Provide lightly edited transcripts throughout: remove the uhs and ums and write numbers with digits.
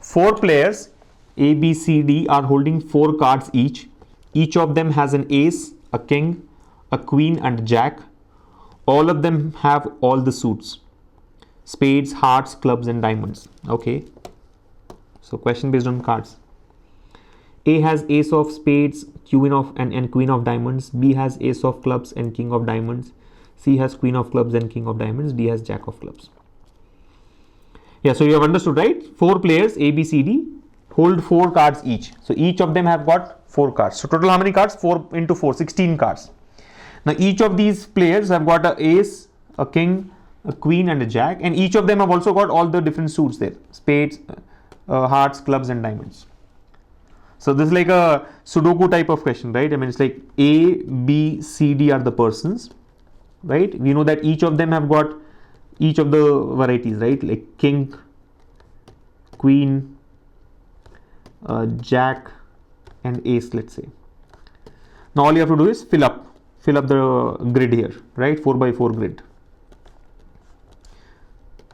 Four players A, B, C, D are holding 4 cards each. Each of them has an ace, a king, a queen and a jack. All of them have all the suits: spades, hearts, clubs and diamonds. Okay, so question based on cards. A has ace of spades, queen of and queen of diamonds. B has ace of clubs and king of diamonds. C has queen of clubs and king of diamonds. D has jack of clubs. Yeah, so you have understood, right? 4 players A, B, C, D hold 4 cards each. So each of them have got 4 cards. So total how many cards? 4 into 4, 16 cards. Now each of these players have got a ace, a king, a queen and a jack, and each of them have also got all the different suits there: spades, hearts, clubs and diamonds. So this is like a Sudoku type of question, right? I mean, it's like A, B, C, D are the persons, right? We know that each of them have got each of the varieties, right? Like king, queen, jack and ace, let's say. Now all you have to do is fill up the grid here, right? 4 by 4 grid.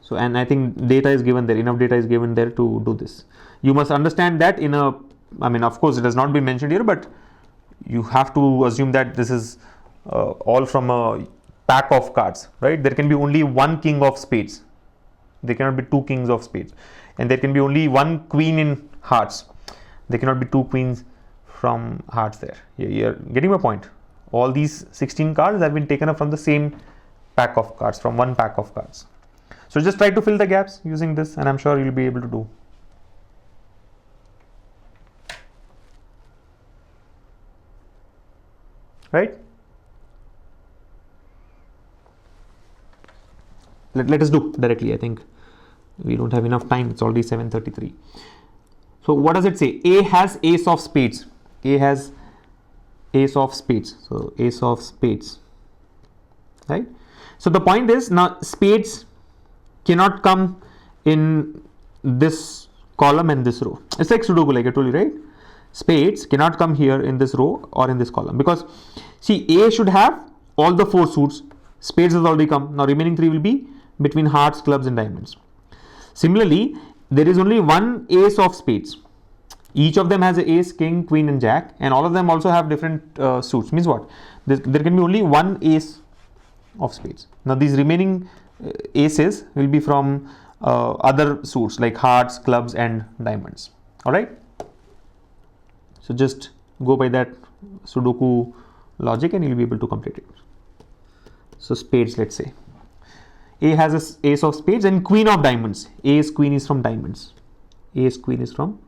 So, and I think data is given there, enough data is given there to do this. You must understand that in a, I mean, of course it has not been mentioned here, but you have to assume that this is all from a pack of cards, right? There can be only one king of spades. There cannot be 2 kings of spades. And there can be only one queen in hearts. There cannot be 2 queens from hearts there. You're getting my point. All these 16 cards have been taken up from the same pack of cards, from one pack of cards. So just try to fill the gaps using this, and I'm sure you'll be able to do. Right? Let us do directly. I think we don't have enough time. It's already 7:33. So what does it say? A has ace of spades. A has ace of spades. So ace of spades. Right? So the point is, now spades cannot come in this column and this row. It's like Sudoku, like I told you, right? Spades cannot come here in this row or in this column, because see, A should have all the 4 suits. Spades has already come. Now remaining 3 will be between hearts, clubs and diamonds. Similarly, there is only one ace of spades. Each of them has an ace, king, queen and jack, and all of them also have different suits. Means what? There can be only one ace of spades. Now these remaining aces will be from other suits like hearts, clubs and diamonds. All right. So just go by that Sudoku logic and you'll be able to complete it. So spades, let's say. A has an ace of spades and queen of diamonds. Ace, queen is from diamonds. Ace, queen is from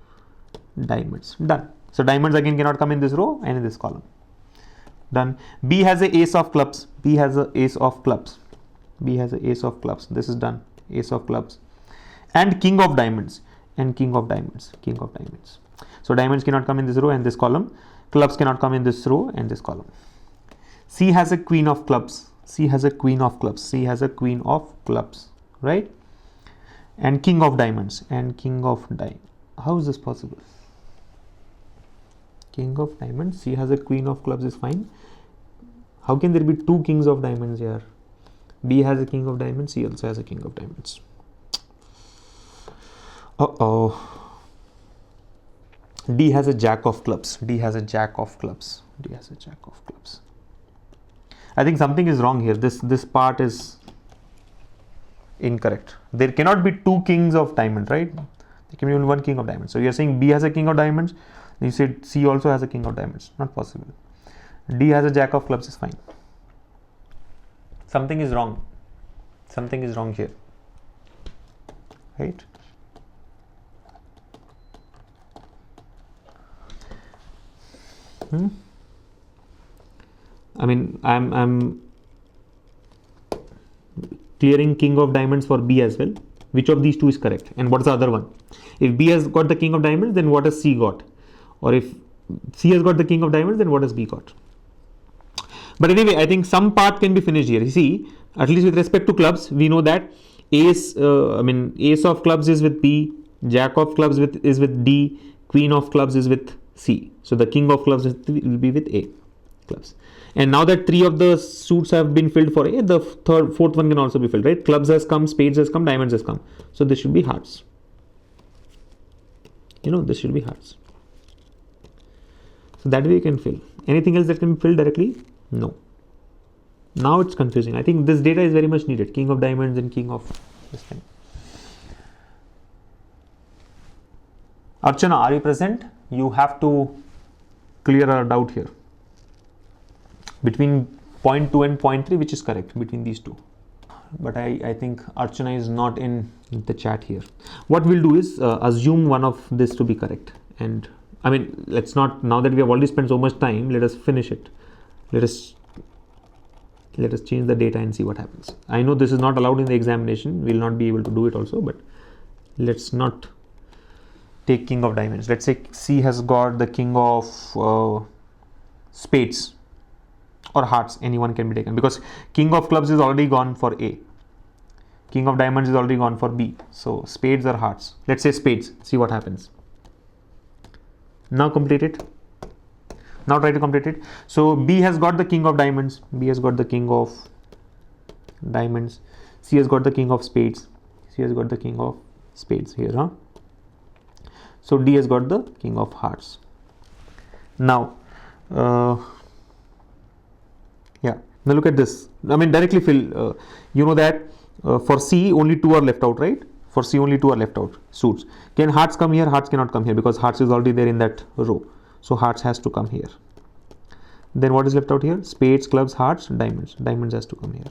diamonds. Done. So diamonds again cannot come in this row and in this column. Done. B has an ace of clubs. B has an ace of clubs. B has an ace of clubs. This is done. Ace of clubs. And king of diamonds. And king of diamonds. King of diamonds. So diamonds cannot come in this row and this column. Clubs cannot come in this row and this column. C has a queen of clubs. C has a queen of clubs. C has a queen of clubs. Right? And king of diamonds. And king of diamonds. How is this possible? King of diamonds. C has a queen of clubs is fine. How can there be 2 kings of diamonds here? B has a king of diamonds. C also has a king of diamonds. D has a jack of clubs. D has a jack of clubs. D has a jack of clubs. I think something is wrong here. This part is incorrect. There cannot be 2 kings of diamonds, right? There can be only 1 king of diamonds. So you are saying B has a king of diamonds. You said C also has a king of diamonds. Not possible. D has a jack of clubs is fine. Something is wrong. Something is wrong here. Right? I mean, I'm clearing king of diamonds for B as well. Which of these 2 is correct? And what is the other one? If B has got the king of diamonds, then what has C got? Or if C has got the king of diamonds, then what has B got? But anyway, I think some part can be finished here. You see, at least with respect to clubs, we know that ace of clubs is with B, jack of clubs is with D, queen of clubs is with C. So the king of clubs will be with A clubs. And now that 3 of the suits have been filled for A, the fourth one can also be filled, right? Clubs has come, spades has come, diamonds has come. So this should be hearts. You know, this should be hearts. So that way you can fill. Anything else that can be filled directly? No. Now it's confusing. I think this data is very much needed. King of diamonds and king of this thing. Archana, are you present? You have to clear our doubt here. Between 0.2 and 0.3, which is correct between these two? But I think Archana is not in the chat here. What we'll do is assume one of this to be correct. And I mean, let's not, now that we have already spent so much time, let us finish it. Let us change the data and see what happens. I know this is not allowed in the examination. We'll not be able to do it also, but let's not take king of diamonds. Let's say C has got the king of spades or hearts. Anyone can be taken because king of clubs is already gone for A. King of diamonds is already gone for B. So spades or hearts. Let's say spades. See what happens. Now complete it. Now try to complete it. So B has got the king of diamonds. B has got the king of diamonds. C has got the king of spades. C has got the king of spades here, huh? So D has got the king of hearts. Now, yeah. Now look at this. I mean, directly fill. You know that for C only two are left out, right? For C only two are left out. Suits. Can hearts come here? Hearts cannot come here because hearts is already there in that row. So hearts has to come here. Then what is left out here? Spades, clubs, hearts, diamonds. Diamonds has to come here.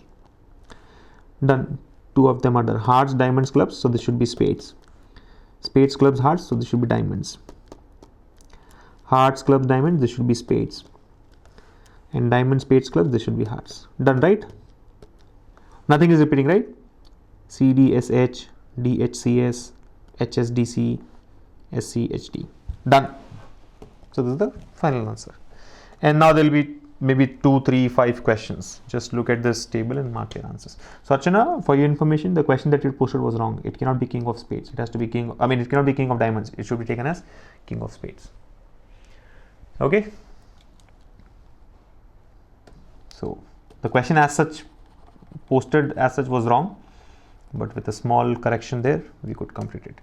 Done. Two of them are done. Hearts, diamonds, clubs. So this should be spades. Spades, clubs, hearts. So this should be diamonds. Hearts, clubs, diamonds. This should be spades. And diamond, spades, clubs. This should be hearts. Done, right? Nothing is repeating, right? C, D, S, H, D, H, C, S, H, S, D, C, S, C, H, D. Done. So this is the final answer. And now there will be maybe 2, 3, 5 questions. Just look at this table and mark your answers. So Archana, for your information, the question that you posted was wrong. It cannot be king of spades. It has to be king. I mean, it cannot be king of diamonds. It should be taken as king of spades. Okay. So the question as such posted as such was wrong, but with a small correction there, we could complete it.